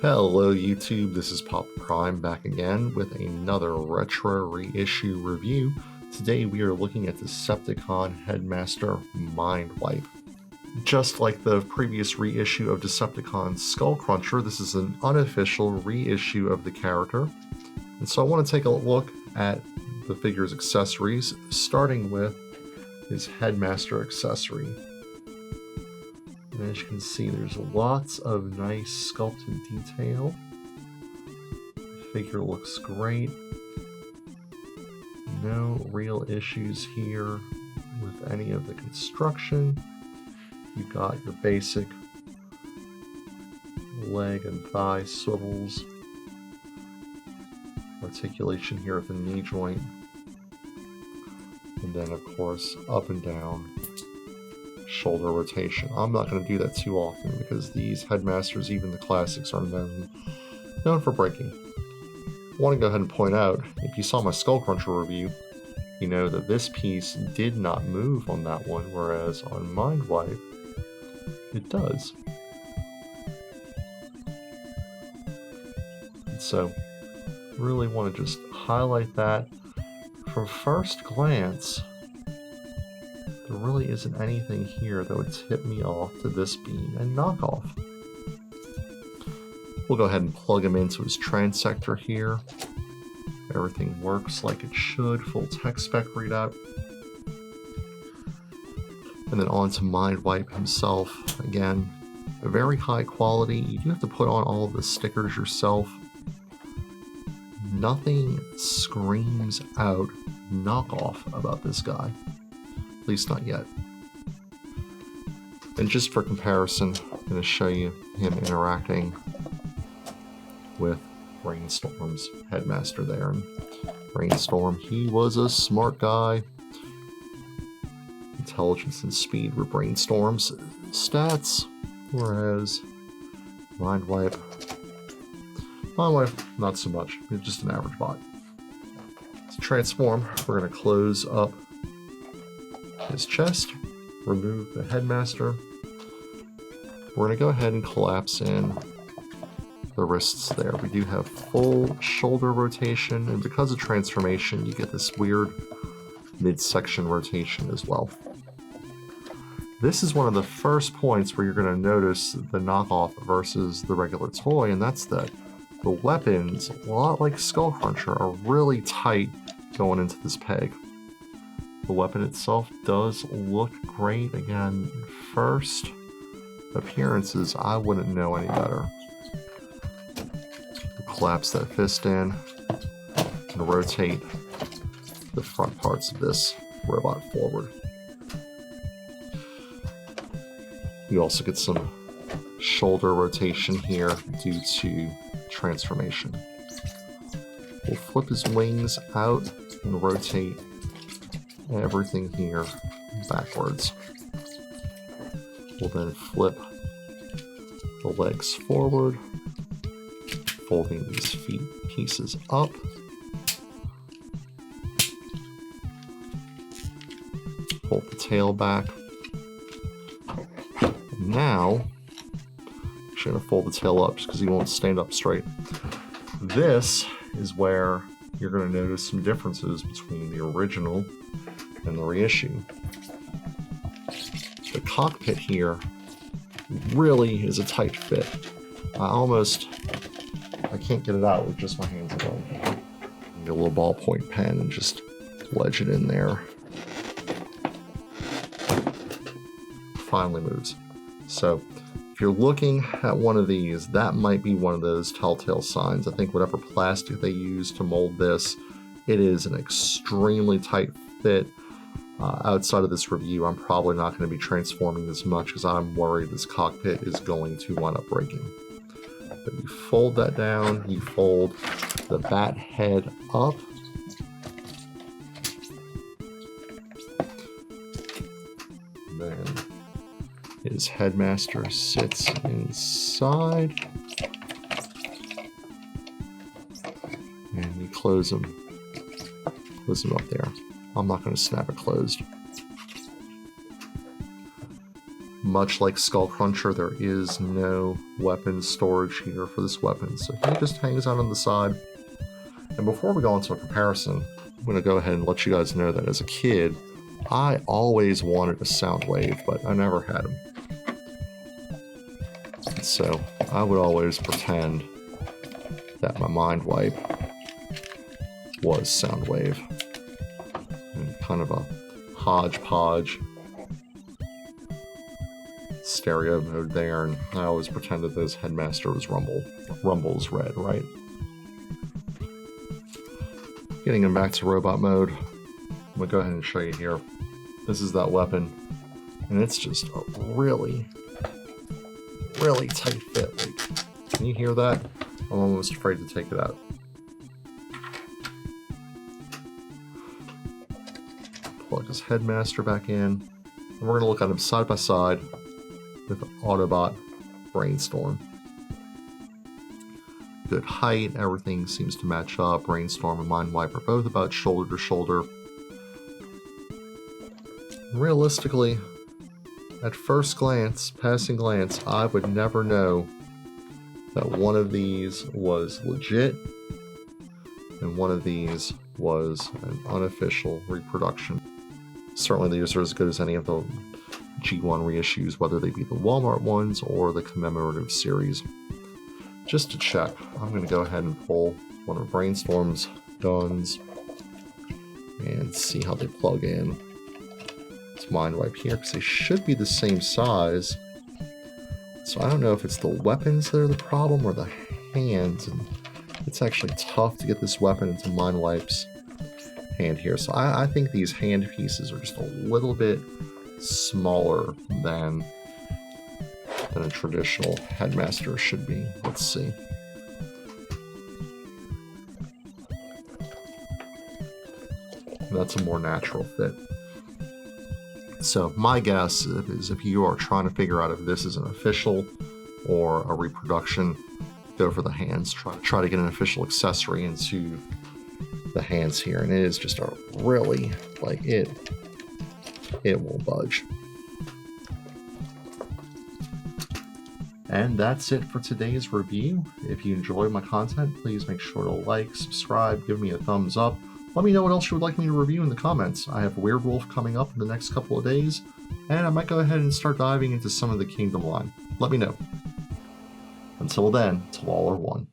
Hello YouTube, this is Pop Prime back again with another Retro Reissue review. Today we are looking at Decepticon Headmaster Mindwipe. Just like the previous reissue of Decepticon Skullcruncher, this is an unofficial reissue of the character. And so I want to take a look at the figure's accessories, starting with his Headmaster accessory. And as you can see, there's lots of nice sculpted detail. The figure looks great. No real issues here with any of the construction. You've got your basic leg and thigh swivels. Articulation here at the knee joint. And then, of course, up and down shoulder rotation. I'm not going to do that too often because these Headmasters, even the classics, are known for breaking. I want to go ahead and point out, if you saw my Skullcruncher review, you know that this piece did not move on that one, whereas on Mindwipe, it does. And so, really want to just highlight that. From first glance, there really isn't anything here that would tip me off to this being a knockoff. We'll go ahead and plug him into his transector here. Everything works like it should, full tech spec readout. And then on to Mindwipe himself. Again, a very high quality. You do have to put on all of the stickers yourself. Nothing screams out knockoff about this guy. At least not yet. And just for comparison, I'm going to show you him interacting with Brainstorm's Headmaster there. And Brainstorm, he was a smart guy. Intelligence and speed were Brainstorm's stats, whereas Mindwipe, not so much. It's just an average bot. To transform, we're going to close up his chest, remove the Headmaster. We're going to go ahead and collapse in the wrists there. We do have full shoulder rotation, and because of transformation, you get this weird midsection rotation as well. This is one of the first points where you're going to notice the knockoff versus the regular toy, and that's that the weapons, a lot like Skullcruncher, are really tight going into this peg. The weapon itself does look great. Again, first appearances, I wouldn't know any better. We'll collapse that fist in and rotate the front parts of this robot forward. You also get some shoulder rotation here due to transformation. We'll flip his wings out and rotate everything here backwards. We'll then flip the legs forward, folding these feet pieces up. Fold the tail back. And now, I'm actually going to fold the tail up just because he won't stand up straight. This is where you're going to notice some differences between the original and the reissue. The cockpit here really is a tight fit. I can't get it out with just my hands alone. Get a little ballpoint pen and just wedge it in there. Finally moves. So if you're looking at one of these, that might be one of those telltale signs. I think whatever plastic they use to mold this, it is an extremely tight fit. Outside of this review, I'm probably not going to be transforming this much because I'm worried this cockpit is going to wind up breaking. But you fold that down, you fold the bat head up. And then his Headmaster sits inside. And you close him up there. I'm not going to snap it closed. much like Skullcruncher, there is no weapon storage here for this weapon, so he just hangs out on the side. And before we go into a comparison, I'm going to go ahead and let you guys know that as a kid, I always wanted a Soundwave, but I never had them. So I would always pretend that my Mindwipe was Soundwave. And kind of a hodgepodge stereo mode there, and I always pretended that his Headmaster was Rumble. Rumble's red, right? Getting him back to robot mode, I'm going to go ahead and show you here. This is that weapon, and it's just a really, really tight fit. Like, can you hear that? I'm almost afraid to take it out. Plug his Headmaster back in, and we're going to look at him side by side with Autobot Brainstorm. Good height, everything seems to match up. Brainstorm and Mindwipe are both about shoulder to shoulder. Realistically, at first glance, passing glance, I would never know that one of these was legit and one of these was an unofficial reproduction. Certainly these are as good as any of the G1 reissues, whether they be the Walmart ones or the commemorative series. Just to check, I'm going to go ahead and pull one of Brainstorm's guns and see how they plug in. It's Mindwipe here, because they should be the same size. So I don't know if it's the weapons that are the problem or the hands, and it's actually tough to get this weapon into Mindwipe's hand here. So I think these hand pieces are just a little bit smaller than a traditional Headmaster should be. Let's see. That's a more natural fit. So my guess is if you are trying to figure out if this is an official or a reproduction, go for the hands. Try to get an official accessory into the hands here, and it is just a really, like, it won't budge. And that's it for today's review. If you enjoyed my content, please make sure to like, subscribe, give me a thumbs up. Let me know what else you would like me to review in the comments. I have Weirdwolf coming up in the next couple of days, and I might go ahead and start diving into some of the Kingdom line. Let me know. Until then, till all are one.